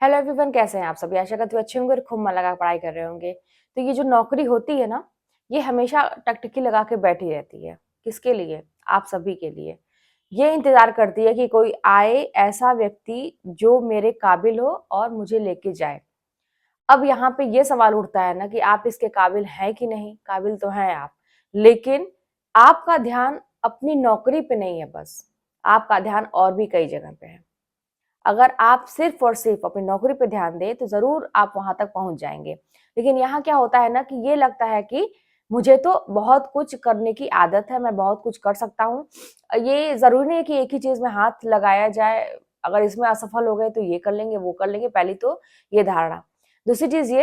Hello everyone, कैसे हैं आप सभी। आशा करती हूँ अच्छे होंगे और खूब मन लगा पढ़ाई कर रहे होंगे। तो ये जो नौकरी होती है ना, ये हमेशा टकटकी लगा के बैठी रहती है। किसके लिए? आप सभी के लिए। ये इंतजार करती है कि कोई आए ऐसा व्यक्ति जो मेरे काबिल हो और मुझे लेके जाए। अब यहाँ पे ये सवाल उठता है ना कि आप इसके काबिल हैं कि नहीं। काबिल तो हैं आप, लेकिन आपका ध्यान अपनी नौकरी पे नहीं है। बस आपका ध्यान और भी कई जगह पे है। अगर आप सिर्फ और सिर्फ अपनी नौकरी पे ध्यान दें तो ज़रूर आप वहाँ तक पहुँच जाएँगे। लेकिन यहाँ क्या होता है ना कि ये लगता है कि मुझे तो बहुत कुछ करने की आदत है, मैं बहुत कुछ कर सकता हूँ। ये ज़रूरी नहीं है कि एक ही चीज़ में हाथ लगाया जाए, अगर इसमें असफल हो गए तो ये कर लेंगे, वो कर लेंगे, पहली तो ये धारणा। दूसरी चीज़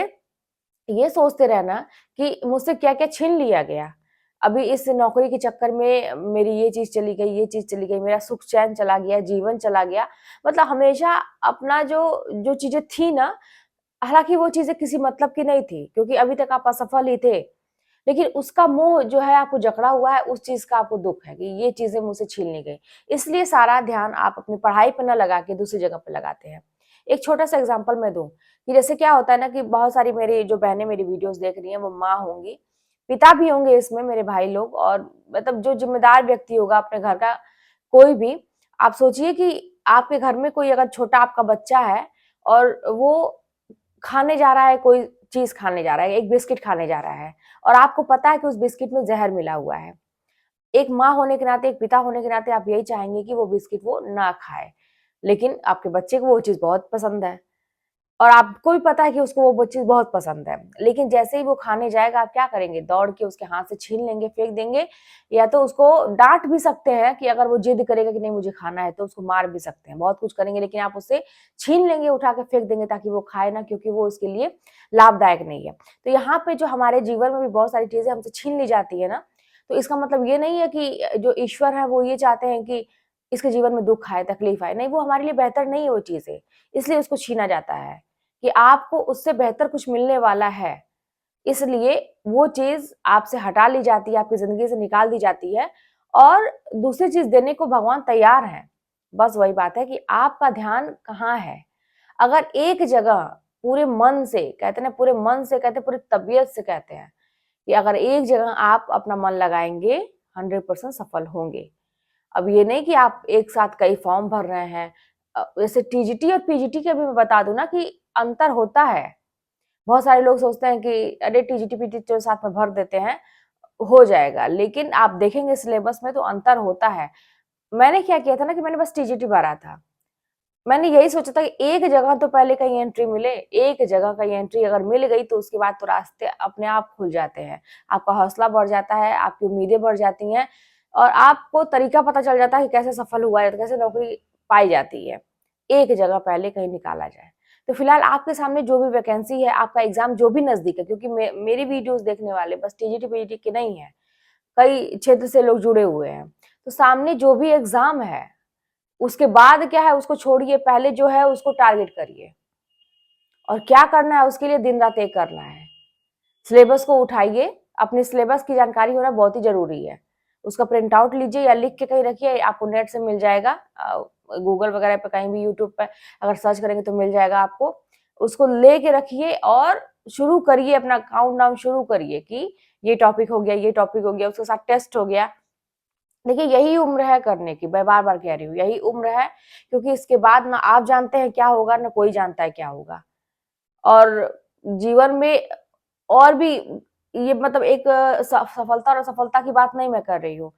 ये सोचते रहना कि मुझसे क्या-क्या छीन लिया गया। अभी इस नौकरी के चक्कर में मेरी ये चीज़ चली गई, ये चीज़ चली गई, मेरा सुख चैन चला गया, जीवन चला गया। मतलब हमेशा अपना जो जो चीज़ें थी ना, हालाँकि वो चीज़ें किसी मतलब की नहीं थी, क्योंकि अभी तक आप असफल ही थे। लेकिन उसका मोह जो है आपको जकड़ा हुआ है, उस चीज़ का आपको दुःख है कि ये चीज़ें मुझसे छीन ली गई। इसलिए सारा ध्यान आप अपनी पढ़ाई पे ना लगा के दूसरी जगह पे लगाते हैं। एक छोटा-सा एग्ज़ाम्पल मैं दूँ कि जैसे क्या होता है ना कि बहुत सारी मेरी जो बहनें मेरी वीडियोज़ देख रही हैं, वो माँ होंगी, पिता भी होंगे इसमें मेरे भाई लोग, और मतलब जो ज़िम्मेदार व्यक्ति होगा अपने घर का कोई भी। आप सोचिए कि आपके घर में कोई अगर छोटा आपका बच्चा है और वो खाने जा रहा है, कोई चीज़ खाने जा रहा है, एक बिस्किट खाने जा रहा है और आपको पता है कि उस बिस्किट में ज़हर मिला हुआ है। एक माँ होने के नाते, एक पिता होने के नाते आप यही चाहेंगे कि वो बिस्किट वो ना खाए। लेकिन आपके बच्चे को वो चीज़ बहुत पसंद है। और आपको भी पता है कि उसको वो चीज़ बहुत पसंद है। लेकिन जैसे ही वो खाने जाएगा, आप क्या करेंगे? दौड़ के उसके हाथ से छीन लेंगे, फेंक देंगे, या तो उसको डाँट भी सकते हैं कि अगर वो ज़िद करेगा कि नहीं मुझे खाना है, तो उसको मार भी सकते हैं। बहुत कुछ करेंगे, लेकिन आप उससे छीन लेंगे, उठा के फेंक देंगे ताकि वो खाए ना, क्योंकि वो उसके लिए लाभदायक नहीं है। तो यहाँ पे जो हमारे जीवन में भी बहुत सारी चीज़ें हमसे छीन ली जाती है ना, तो इसका मतलब ये नहीं है कि जो ईश्वर है वो ये चाहते हैं कि इसके जीवन में दुःख आए, तकलीफ आए। नहीं, वो हमारे लिए बेहतर नहीं है वो चीज़ें, इसलिए उसको छीना जाता है। कि आपको उससे बेहतर कुछ मिलने वाला है, इसलिए वो चीज़ आपसे हटा ली जाती है, आपकी ज़िंदगी से निकाल दी जाती है और दूसरी चीज़ देने को भगवान तैयार हैं। बस वही बात है कि आपका ध्यान कहाँ है? अगर एक जगह पूरे मन से, कहते हैं ना पूरे मन से कहते हैं, पूरी तबीयत से कहते हैं कि अगर एक जगह आप अपना मन लगाएँगे, 100% सफल होंगे। अब ये नहीं कि आप एक साथ कई फॉर्म भर रहे हैं। वैसे टीजीटी और पीजीटी के भी मैं बता दूँ ना कि अंतर होता है। बहुत सारे लोग सोचते हैं कि अरे टीजीटी पीजीटी तो साथ में भर देते हैं, हो जाएगा। लेकिन आप देखेंगे सिलेबस में तो अंतर होता है। मैंने क्या किया था ना कि मैंने बस टीजीटी भरा था। मैंने यही सोचा था कि एक जगह तो पहले कहीं एंट्री मिले, एक जगह कहीं एंट्री अगर मिल गई तो उसके बाद तो रास्ते अपने आप खुल जाते हैं। आपका हौसला बढ़ जाता है, आपकी उम्मीदें बढ़ जाती हैं और आपको तरीका पता चल जाता है कि कैसे सफल हुआ है, कैसे नौकरी पाई जाती है। एक जगह पहले कहीं निकाला जाए। तो फिलहाल आपके सामने जो भी वैकेंसी है, आपका एग्ज़ाम जो भी नज़दीक है, क्योंकि मेरी वीडियोज़ देखने वाले बस टीजीटी पीजीटी के नहीं हैं, कई क्षेत्र से लोग जुड़े हुए हैं। तो सामने जो भी एग्ज़ाम है उसके बाद क्या है उसको छोड़िए, पहले जो है उसको टारगेट करिए और क्या करना है उसके लिए दिन रात एक करना है। सिलेबस को उठाइए, अपने सिलेबस की जानकारी होना बहुत ही ज़रूरी है। उसका प्रिंट आउट लीजिए या लिख के कहीं रखिए, आपको नेट से मिल जाएगा। गूगल वगैरह पे कहीं भी, यूट्यूब पे अगर सर्च करेंगे तो मिल जाएगा आपको। उसको लेके रखिए और शुरू करिए, अपना काउंटडाउन शुरू करिए कि ये टॉपिक हो गया, ये टॉपिक हो गया, उसके साथ टेस्ट हो गया। देखिए यही उम्र है करने की, मैं बार-बार कह रही हूँ, यही उम्र है, क्योंकि इसके बाद ना आप जानते हैं क्या होगा, ना कोई जानता है क्या होगा। और जीवन में और भी ये मतलब एक सफलता और असफलता की बात नहीं मैं कर रही हूँ।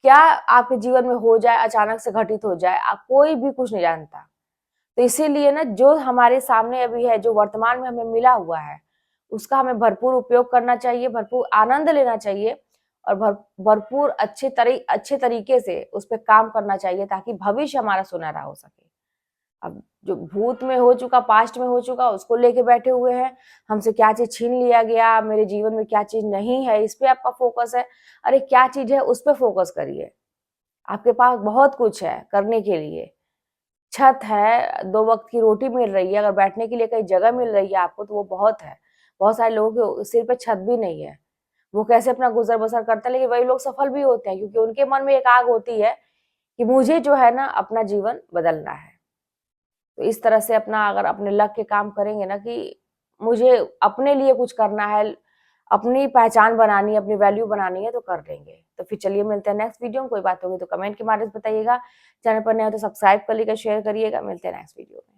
क्या आपके जीवन में हो जाए, अचानक से घटित हो जाए, कोई भी कुछ नहीं जानता। तो इसीलिए ना जो हमारे सामने अभी है, जो वर्तमान में हमें मिला हुआ है, उसका हमें भरपूर उपयोग करना चाहिए, भरपूर आनंद लेना चाहिए और भरपूर अच्छे तरीके से उस पे काम करना चाहिए ताकि भविष्य हमारा सुनहरा हो सके। अब जो भूत में हो चुका, पास्ट में हो चुका, उसको लेके बैठे हुए हैं, हमसे क्या चीज़ छीन लिया गया, मेरे जीवन में क्या चीज़ नहीं है, इस पे आपका फ़ोकस है। अरे क्या चीज़ है, उस पे फ़ोकस करिए। आपके पास बहुत कुछ है करने के लिए। छत है, 2 वक़्त की रोटी मिल रही है, अगर बैठने के लिए कहीं जगह मिल रही है आपको तो वो बहुत है। बहुत सारे लोगों के सिर पे छत भी नहीं है। वो कैसे अपना गुज़र-बसर करते हैं, लेकिन वही लोग सफल भी होते हैं क्योंकि उनके मन में एक आग होती है कि मुझे जो है ना अपना जीवन बदलना है। तो इस तरह से अपना अगर अपने लग के काम करेंगे ना कि मुझे अपने लिए कुछ करना है, अपनी पहचान बनानी है, अपनी वैल्यू बनानी है, तो कर लेंगे। तो फिर चलिए मिलते हैं नेक्स्ट वीडियो में। कोई बात होगी तो कमेंट के माध्यम से बताइएगा। चैनल पर नए हो तो सब्सक्राइब कर लीजिएगा, शेयर करिएगा। मिलते हैं नेक्स्ट वीडियो में।